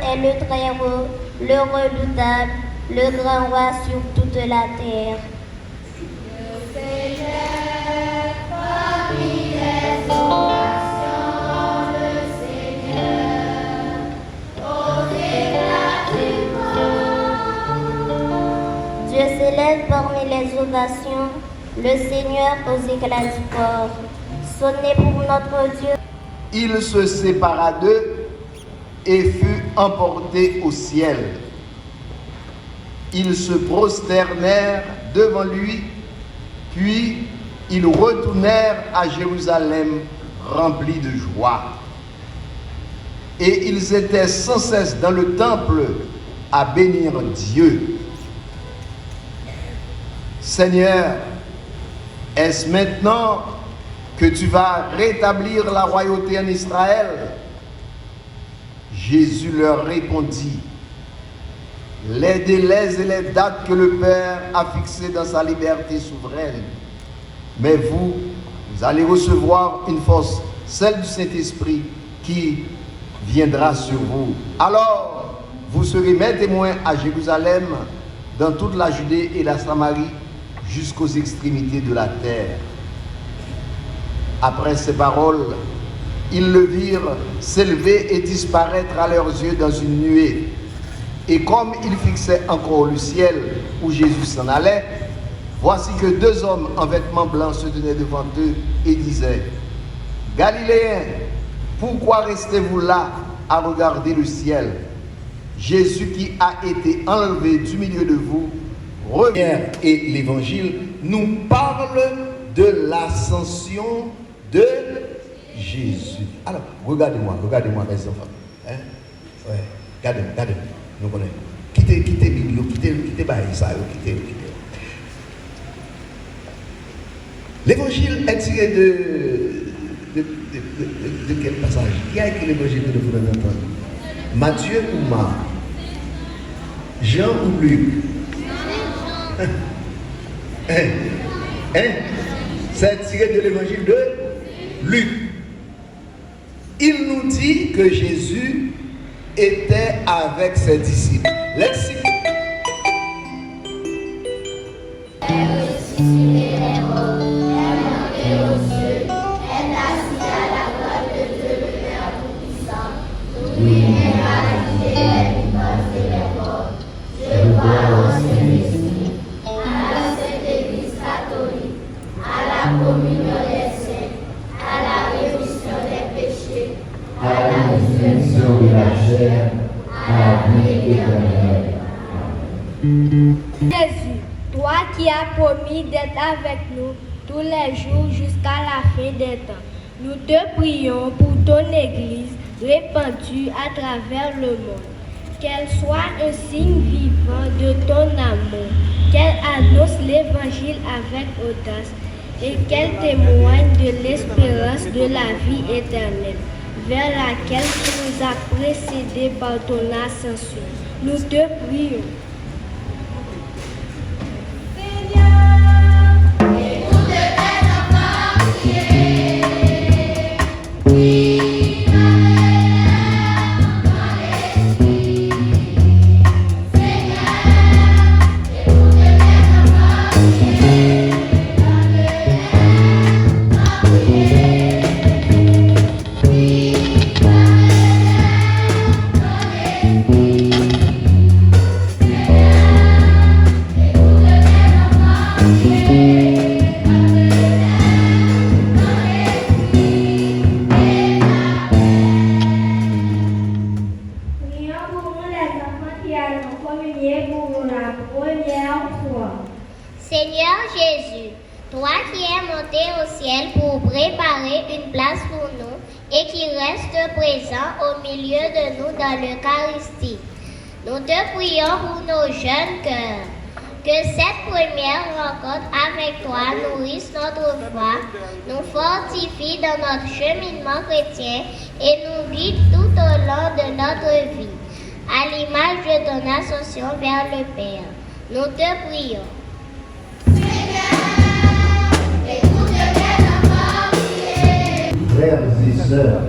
est le Très-Haut, le redoutable, le grand roi sur toute la terre. Le Seigneur, parmi les nations, le Seigneur, au éclat du corps. Dieu s'élève parmi les ovations, le Seigneur aux éclats du corps. Sonnez pour notre Dieu. Il se sépara d'eux et fut emporté au ciel. Ils se prosternèrent devant lui, puis ils retournèrent à Jérusalem remplis de joie. Et ils étaient sans cesse dans le temple à bénir Dieu. Seigneur, est-ce maintenant que tu vas rétablir la royauté en Israël? Jésus leur répondit, les délais et les dates que le Père a fixés dans sa liberté souveraine. Mais vous allez recevoir une force, celle du Saint-Esprit, qui viendra sur vous. Alors, vous serez mes témoins à Jérusalem, dans toute la Judée et la Samarie, jusqu'aux extrémités de la terre. Après ces paroles, ils le virent s'élever et disparaître à leurs yeux dans une nuée. Et comme ils fixaient encore le ciel où Jésus s'en allait, voici que deux hommes en vêtements blancs se tenaient devant eux et disaient, « Galiléens, pourquoi restez-vous là à regarder le ciel? Jésus qui a été enlevé du milieu de vous revient. » Et l'Évangile nous parle de l'ascension de Jésus. Alors, regardez-moi les enfants. Hein? Ouais, regardez-moi. Nous connaissons. Quittez Bible, quittez ça, quittez. L'évangile est tiré de quel passage? Qui a écrit l'évangile que vous avez entendu? Matthieu ou Marc? Jean ou Luc? C'est tiré de l'évangile de Luc. Il nous dit que Jésus était avec ses disciples. Jésus, toi qui as promis d'être avec nous tous les jours jusqu'à la fin des temps, nous te prions pour ton Église répandue à travers le monde. Qu'elle soit un signe vivant de ton amour, qu'elle annonce l'Évangile avec audace et qu'elle témoigne de l'espérance de la vie éternelle, vers laquelle tu nous as précédés par ton ascension. Nous te prions. Seigneur Jésus, toi qui es monté au ciel pour préparer une place pour nous et qui reste présent au milieu de nous dans l'Eucharistie, nous te prions pour nos jeunes cœurs. Que cette première rencontre avec toi nourrisse notre foi, nous fortifie dans notre cheminement chrétien et nous guide tout au long de notre vie, à l'image de ton ascension vers le Père. Nous te prions. Frères et sœurs,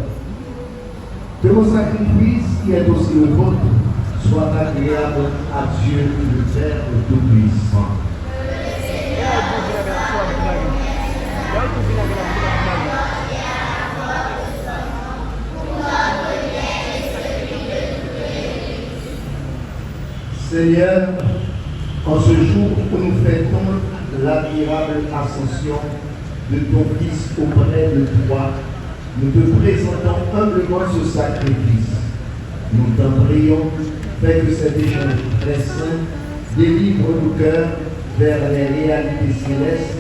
Que mon sacrifice, qui est aussi le vôtre, soit agréable à Dieu, le Père Tout-Puissant. Seigneur, en ce jour où nous fêtons l'admirable ascension de ton Fils auprès de toi, nous te présentons humblement ce sacrifice. Nous t'en prions, fais que cet échange très saint délivre nos cœurs vers les réalités célestes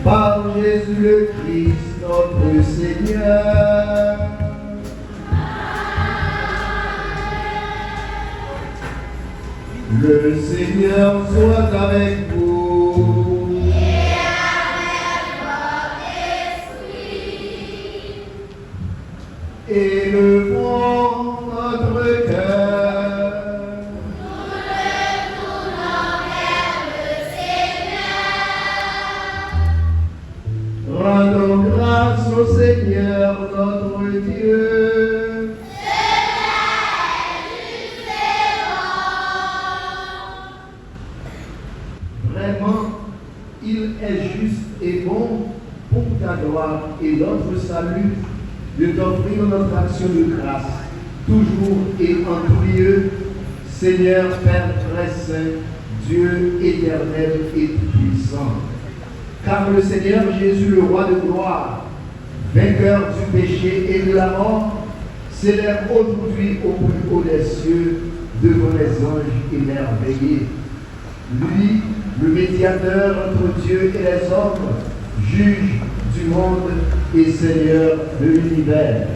par Jésus le Christ, notre Seigneur. Le Seigneur soit avec vous. Et avec votre esprit. Élevons notre cœur. Nous le tournons vers le Seigneur. Rendons grâce au Seigneur notre Dieu. Vraiment, il est juste et bon pour ta gloire et notre salut de t'offrir notre action de grâce, toujours et en tout lieu, Seigneur Père très saint, Dieu éternel et puissant. Car le Seigneur Jésus, le roi de gloire, vainqueur du péché et de la mort, s'élève aujourd'hui au plus haut des cieux devant les anges émerveillés. Lui, le médiateur entre Dieu et les hommes, juge du monde et Seigneur de l'univers.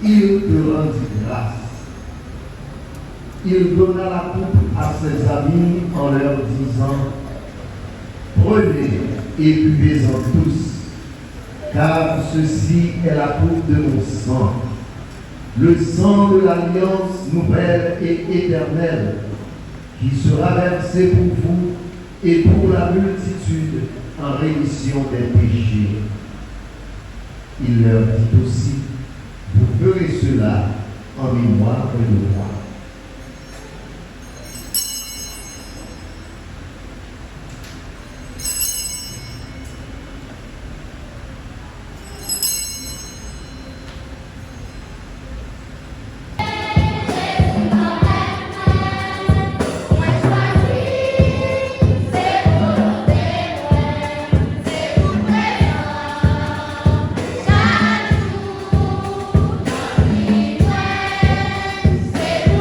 Il te rendit grâce. Il donna la coupe à ses amis en leur disant: prenez et buvez-en tous, car ceci est la coupe de mon sang, le sang de l'alliance nouvelle et éternelle, qui sera versé pour vous et pour la multitude en rémission des péchés. Il leur dit aussi: vous ferez cela en mémoire de moi. C'est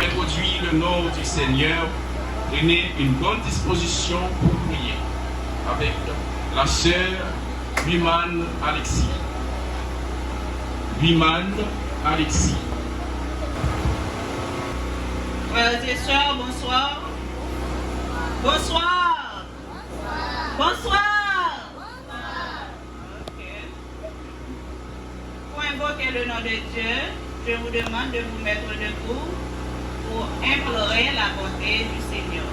Introduit le nom du Seigneur, prenez une bonne disposition pour prier avec la sœur Wiman Alexis. Wiman Alexis. Frères et sœurs, bonsoir. Bonsoir. Bonsoir. Ok. Pour invoquer le nom de Dieu, je vous demande de vous mettre debout pour implorer la bonté du Seigneur.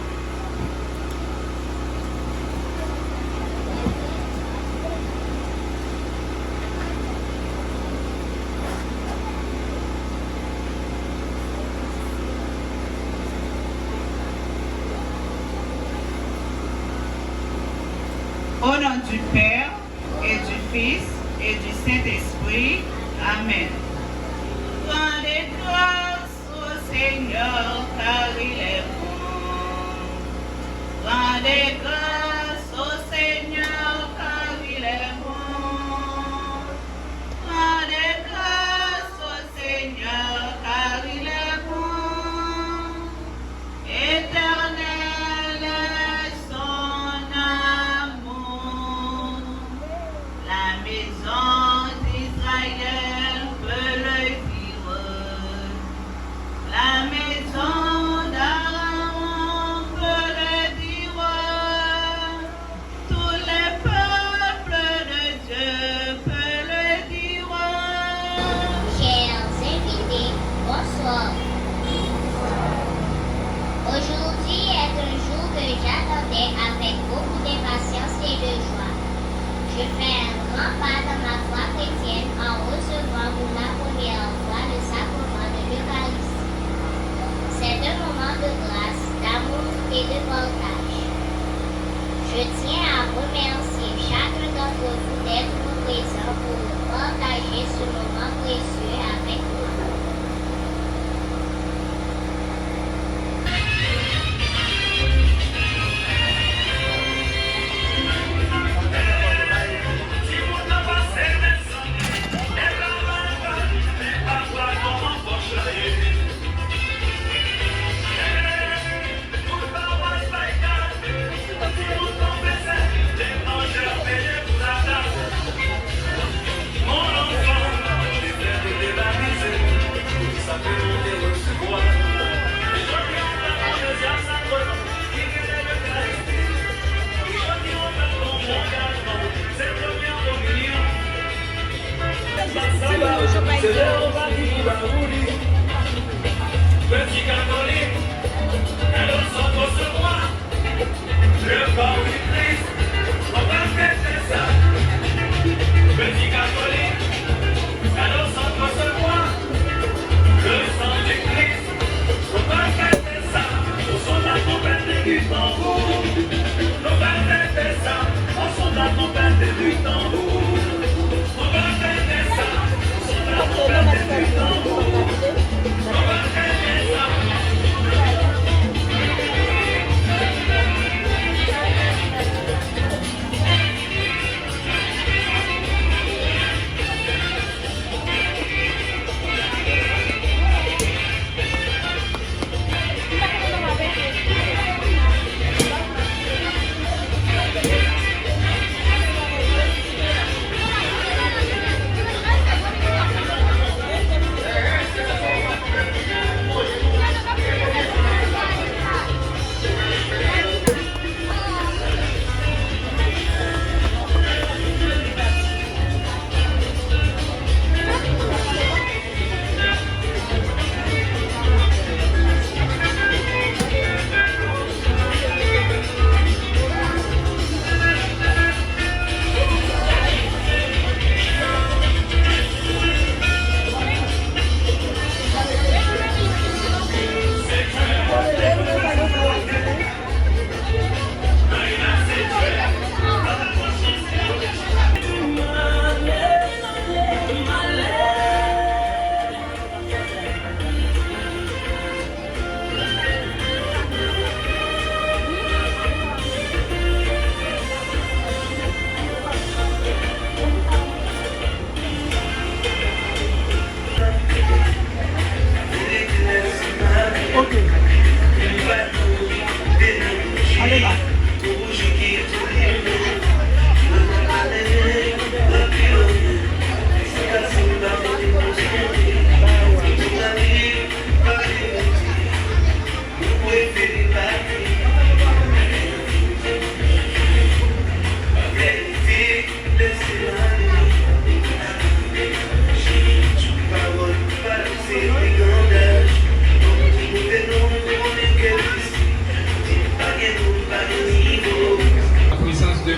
Au nom du Père et du Fils et du Saint-Esprit. Amen. Rendez grâce au Seigneur car il est bon. Rendez grâce au Seigneur car il est bon. Rendez grâce au Seigneur car il est bon. Éternel est son amour. La maison d'Israël peut le dire. La maison d'Aaron peut le dire. Tous les peuples de Dieu peuvent le dire. Chers invités, bonsoir. Aujourd'hui est un jour que j'attendais avec beaucoup d'impatience et de joie. Je fais un grand pas dans ma foi chrétienne en recevant pour la première fois le sacrement de l'Eucharistie. C'est un moment de grâce, d'amour et de partage. Je tiens à remercier chacun d'entre vous d'être présent pour partager ce moment précieux avec moi. Petit catholique, elle s'en recevoir. Le corps du Christ, on va fêter ça. Petit catholique, elle s'en recevoir. Le sang du Christ, on va fêter ça. Au son de la trompette du tambour, on va fêter ça. Au son de la trompette du tambour, on va fêter ça. Au son de la trompette du tambour, on va fêter ça.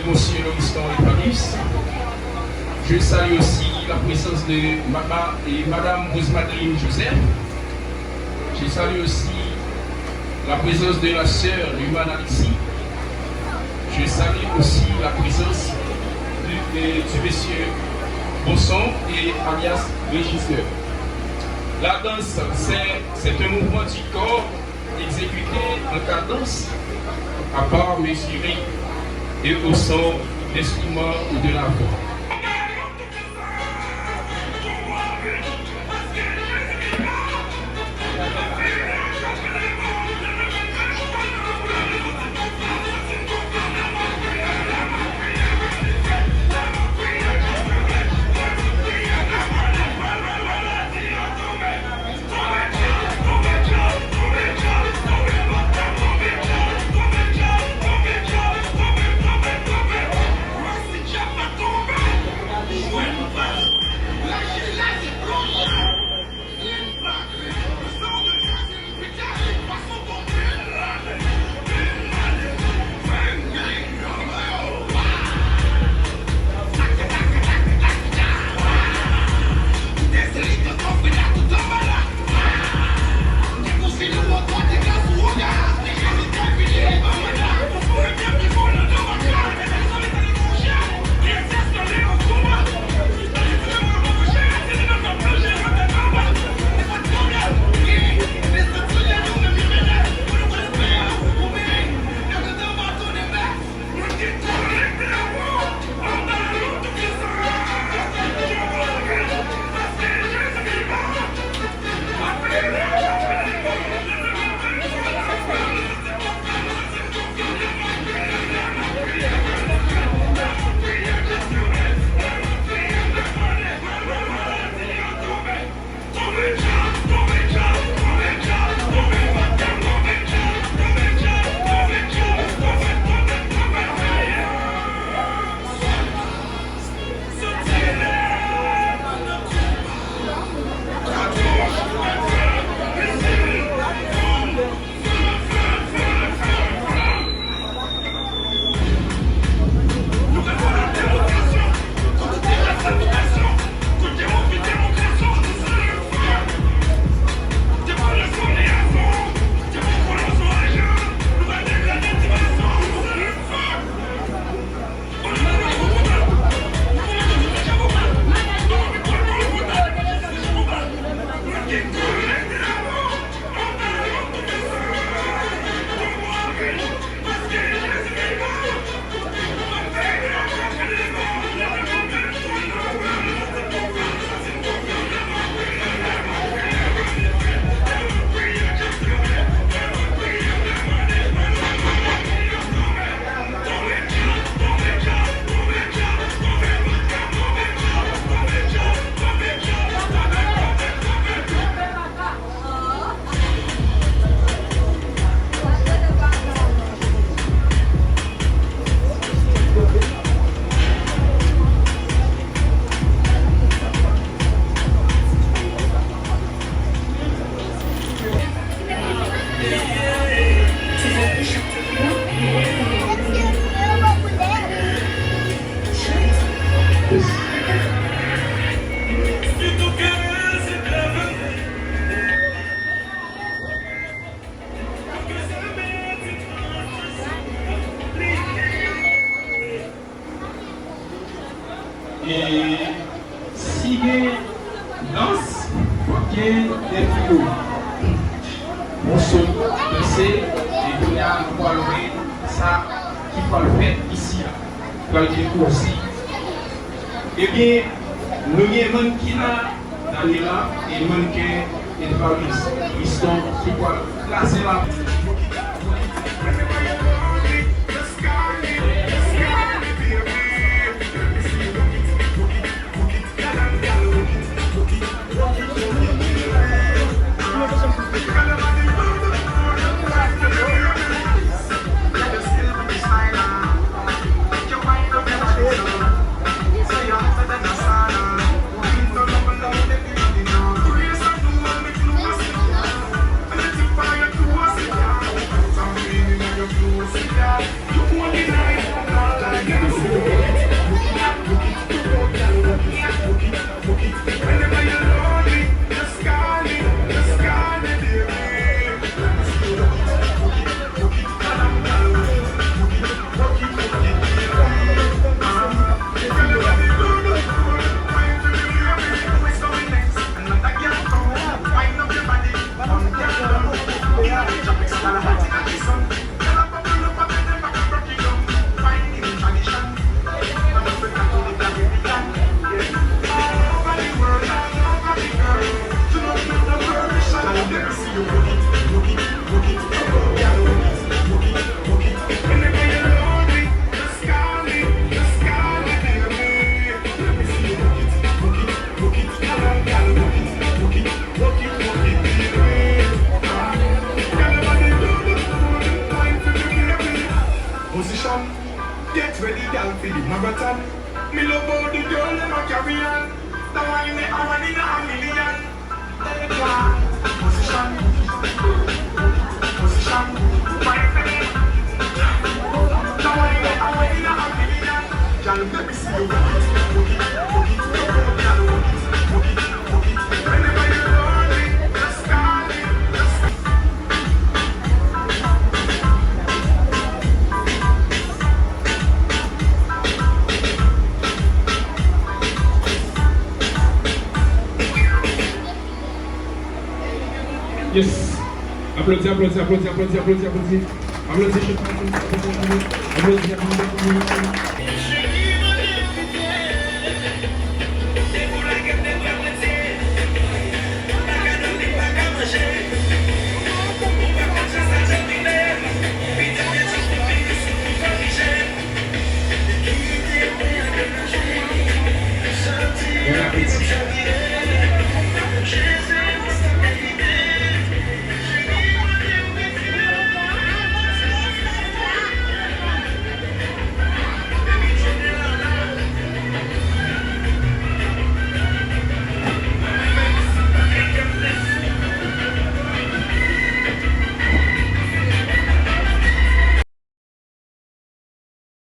Monsieur Lauriston Epanis. Je salue aussi la présence de Madame Rose-Madeleine Joseph. Je salue aussi la présence de la sœur Luman Alexis. Je salue aussi la présence du monsieur Bosson et alias Régisseur. La danse, c'est un mouvement du corps exécuté en cadence à part mesurée et au son d'instruments ou de la voix. Et si les danse, ok, des filles. On se danser et il y a ça qui va le faire ici, dans le décours aussi. Eh bien, nous avons un qui là, Daniela, et un qui est Fabrice. Ils sont qui va placer là. position. Get ready, girl, for the marathon. Me love all the girl in my carry on. The wine I want in a million. Position. Position. Wine for me. The wine I want in a million. Girl, let me see you rock it. Girl, rock it. Whenever you're rolling, just call it. Yes. Applaudis, applaudis, applaudis, applaudis, applaudis, applaudis. Applaudis, applaudis, applaudis, applaudis, applaudis, applaudis.